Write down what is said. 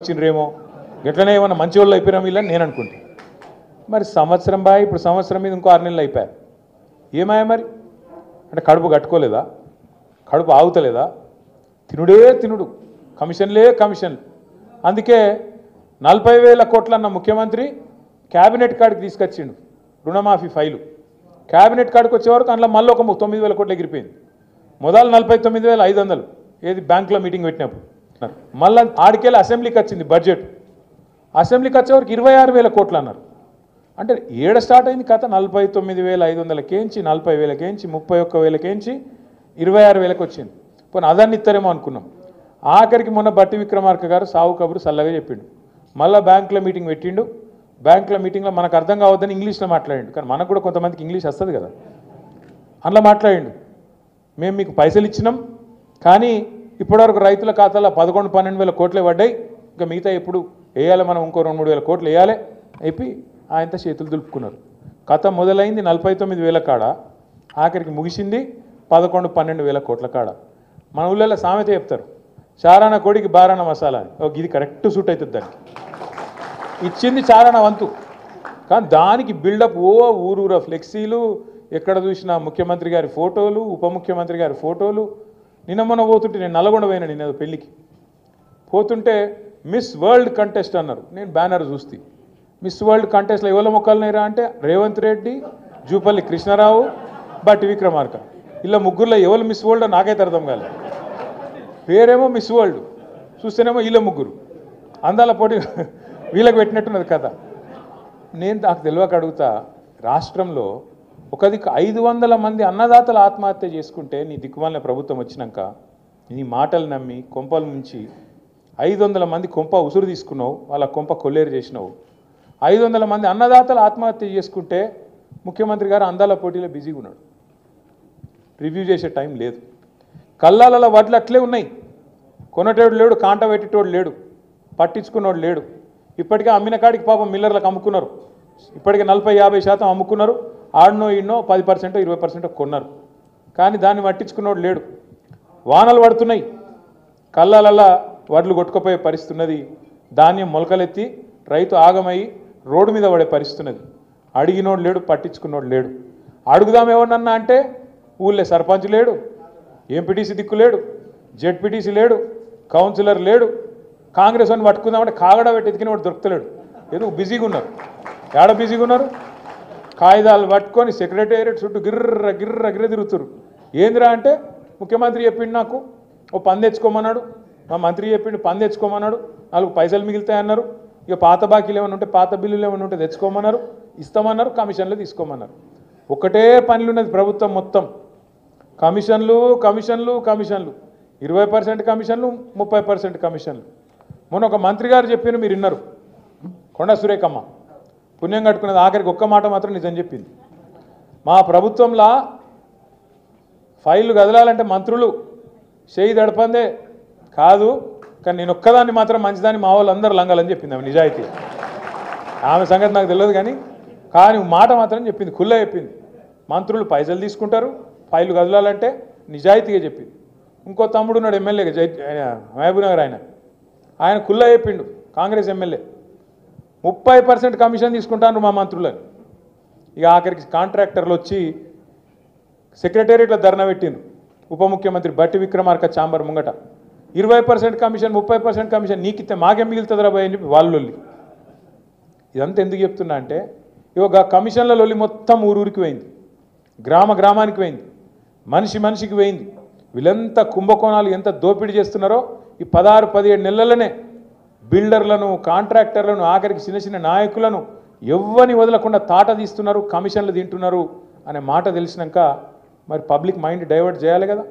వచ్చిండ్రేమో ఎట్లనే ఏమన్నా మంచి వాళ్ళు అయిపోయినా వీళ్ళని నేను అనుకుంటే మరి సంవత్సరం బాయ్ ఇప్పుడు సంవత్సరం మీద ఇంకో 6 నెలలు అయిపోయారు ఏమాయ మరి అంటే కడుపు కట్టుకోలేదా కడుపు ఆగుతలేదా తినుడే తినుడు కమిషన్లే కమిషన్లు అందుకే 40,000 కోట్ల అన్న ముఖ్యమంత్రి క్యాబినెట్ కాడికి తీసుకొచ్చిండు రుణమాఫీ ఫైలు క్యాబినెట్ కాడికి వచ్చేవరకు అందులో మళ్ళీ ఒక 9,000 కోట్లు ఎగిరిపోయింది మొదలు 49,500 ఏది బ్యాంకులో మీటింగ్ పెట్టినప్పుడు మళ్ళీ ఆడికెళ్ళి అసెంబ్లీకి వచ్చింది బడ్జెట్ అసెంబ్లీకి వచ్చేవరకు 26,000 కోట్లు అన్నారు అంటే ఏడ స్టార్ట్ అయింది కథ 49,500 కేంచి 40,000 కేంచి 31,000 కేంచి 26,000కి వచ్చింది పోనీ అదాన్ని ఇస్తారేమో అనుకున్నాం ఆఖరికి మొన్న బట్టి విక్రమార్క గారు సావు కబురు సల్లగా చెప్పిండు మళ్ళీ బ్యాంకులో మీటింగ్ పెట్టిండు బ్యాంకులో మీటింగ్లో మనకు అర్థం కావద్దని ఇంగ్లీష్లో మాట్లాడిండు కానీ మనకు కూడా కొంతమందికి ఇంగ్లీష్ వస్తుంది కదా అందులో మాట్లాడిండు మేము మీకు పైసలు ఇచ్చినాం కానీ ఇప్పటివరకు రైతుల ఖాతాలో 11-12 కోట్లే పడ్డాయి ఇంకా మిగతా ఎప్పుడు వేయాలి మనం ఇంకో 2-3 కోట్లు వేయాలి అయిపోయి ఆయనతో చేతులు దులుపుకున్నారు కథ మొదలైంది 49,000 కాడ ఆఖరికి ముగిసింది 11-12 కోట్ల కాడ మన ఊళ్ళో సామెత చెప్తారు చారాన కోడికి బారాన మసాలా అని ఇది కరెక్ట్ సూట్ అవుతుంది దానికి ఇచ్చింది చారాన వంతు కానీ దానికి బిల్డప్ ఊరూర ఫ్లెక్సీలు ఎక్కడ చూసినా ముఖ్యమంత్రి గారి ఫోటోలు ఉప ముఖ్యమంత్రి గారి ఫోటోలు నిన్న మొన్న పోతుంటే నేను నల్గొండ పోయినా నిన్న పెళ్ళికి పోతుంటే మిస్ వరల్డ్ కంటెస్ట్ అన్నారు నేను బ్యానర్ చూస్తే మిస్ వరల్డ్ కంటెస్ట్లో ఎవరి మొక్కలు నేరా అంటే రేవంత్ రెడ్డి జూపల్లి కృష్ణారావు బట్టి విక్రమార్క ఇలా ముగ్గురులో ఎవరు మిస్ వరల్డ్ నాకైతే అర్థం కాలేదు పేరేమో మిస్ వరల్డ్ చూస్తేనేమో వీళ్ళ ముగ్గురు అందాల పోటీ వీళ్ళకి పెట్టినట్టున్నది కదా నేను నాకు తెలియక అడుగుతా రాష్ట్రంలో ఒక దిక్కు 500 మంది అన్నదాతలు ఆత్మహత్య చేసుకుంటే నీ దిక్కుమాలిన ప్రభుత్వం వచ్చినాక నీ మాటలు నమ్మి కొంపల నుంచి 500 మంది కొంప ఉసురు తీసుకున్నావు వాళ్ళ కొంప కొల్లేరు చేసినావు 500 మంది అన్నదాతలు ఆత్మహత్య చేసుకుంటే ముఖ్యమంత్రి గారు అందాల పోటీలో బిజీగా ఉన్నాడు రివ్యూ చేసే టైం లేదు కల్లాలలో వడ్లు అట్లే ఉన్నాయి కొనటోడు లేడు కాంట పెట్టేటోడు లేడు పట్టించుకున్నోడు లేడు ఇప్పటికే అమ్మిన కాడికి పాపం మిల్లర్లకు అమ్ముకున్నారు ఇప్పటికే 40-50% అమ్ముకున్నారు ఆడనో ఈడనో 10% 20% కొన్నారు కానీ దాన్ని పట్టించుకున్నోడు లేడు వానలు పడుతున్నాయి కళ్ళాలల్లా వడ్లు కొట్టుకుపోయే పరిస్థితి ఉన్నది ధాన్యం మొలకలెత్తి రైతు ఆగమై రోడ్డు మీద పడే పరిస్థితి ఉన్నది అడిగినోడు లేడు పట్టించుకున్నోడు లేడు అడుగుదాం ఎవరినన్నా అంటే ఊళ్ళో సర్పంచ్ లేడు ఎంపీటీసీ దిక్కు లేడు జెడ్పీటీసీ లేడు కౌన్సిలర్ లేడు కాంగ్రెస్ అని పట్టుకుందామంటే కాగడ పెట్టి ఎతికిన వాడు దొరుకుతలేడు ఎందుకు బిజీగా ఉన్నారు ఏడ బిజీగా ఉన్నారు కాగితాలు పట్టుకొని సెక్రటేరియట్ చుట్టూ గిర్ర తిరుగుతారు ఏందిరా అంటే ముఖ్యమంత్రి చెప్పిండు నాకు ఓ పని తెచ్చుకోమన్నాడు మా మంత్రి చెప్పిండు పని తెచ్చుకోమన్నాడు 4 పైసలు మిగులుతాయన్నారు ఇక పాత బాకీలు ఏమైనా ఉంటే పాత బిల్లులు ఏమైనా ఉంటే తెచ్చుకోమన్నారు ఇస్తామన్నారు కమిషన్లు తీసుకోమన్నారు ఒకటే పనులు ఉన్నది ప్రభుత్వం మొత్తం కమిషన్లు 20% కమిషన్లు 30% కమిషన్లు మొన్న ఒక మంత్రి గారు చెప్పిన మీరు విన్నారు కొండ సురేఖమ్మ పుణ్యం కట్టుకున్నది ఆఖరికి ఒక్క మాట మాత్రం నిజం చెప్పింది మా ప్రభుత్వంలో ఫైళ్ళు కదలాలంటే మంత్రులు చేయి దడపందే కాదు కానీ నేను ఒక్కదాన్ని మాత్రం మంచిదాన్ని మా వాళ్ళు అందరూ లంగాలని చెప్పింది ఆమె నిజాయితీ ఆమె సంగతి నాకు తెలియదు కానీ మాట మాత్రం చెప్పింది ఖుల్లా చెప్పింది మంత్రులు పైసలు తీసుకుంటారు ఫైళ్ళు కదలాలంటే నిజాయితీగా చెప్పింది ఇంకో తమ్ముడు ఉన్నాడు ఎమ్మెల్యేగా మహబూబ్నగర్ ఆయన ఖుల్లా చెప్పిండు కాంగ్రెస్ ఎమ్మెల్యే 30% కమిషన్ తీసుకుంటాను మా మంత్రులని ఇక ఆఖరికి కాంట్రాక్టర్లు వచ్చి సెక్రటేరియట్లో ధర్నా పెట్టిండ్రు ఉప ముఖ్యమంత్రి బట్టి విక్రమార్క ఛాంబర్ ముంగట 20% కమిషన్ 30% కమిషన్ నీకిస్తే మాకేం మిగులుతుందిరా భయ్ అని చెప్పి వాళ్ళు ఇదంతా ఎందుకు చెప్తున్నా అంటే ఇక కమిషన్ల లొల్లి మొత్తం ఊరికి పోయింది గ్రామానికి పోయింది మనిషికి పోయింది వీళ్ళంతా కుంభకోణాలు ఎంత దోపిడీ చేస్తున్నారో ఈ 16-17 నెలలనే బిల్డర్లను కాంట్రాక్టర్లను ఆఖరికి చిన్న నాయకులను ఎవ్వని వదలకుండా తాట తీస్తున్నారు కమిషన్లు తింటున్నారు అనే మాట తెలిసినాక మరి పబ్లిక్ మైండ్ డైవర్ట్ చేయాలి కదా